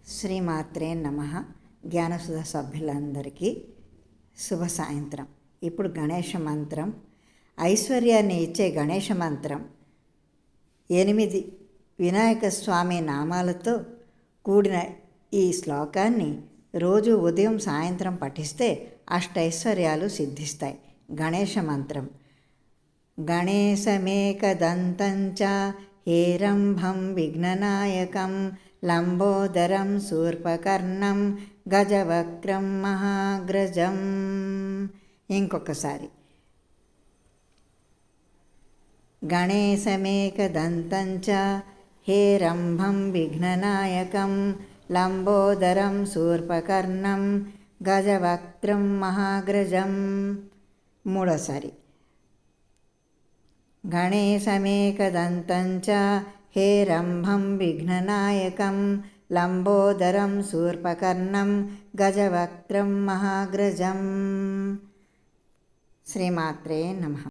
శ్రీమాత్రే నమః. జ్ఞానసుధ సభ్యులందరికీ శుభ సాయంత్రం. ఇప్పుడు గణేష మంత్రం, ఐశ్వర్యాన్ని ఇచ్చే గణేష మంత్రం 8 వినాయక స్వామి నామాలతో కూడిన ఈ శ్లోకాన్ని రోజు ఉదయం సాయంత్రం పఠిస్తే అష్టైశ్వర్యాలు సిద్ధిస్తాయి. గణేష మంత్రం: గణేశమేకదంతం చ హేరంభం విఘ్ననాయకం లంబోదరం శూర్పకర్ణం గజవక్రం మహాగ్రజం. ఇంకొకసారి: గణేశమేకదంతం చ హేరంభం విఘ్ననాయకం లంబోదరం శూర్పకర్ణం గజవక్రం మహాగ్రజం. మూడోసారి: గణేశమేకదంతం చ హేరంభం విఘ్ననాయకం లంబోదరం శూర్పకర్ణం గజవక్రం మహాగ్రజం. శ్రీమాత్రే నమః.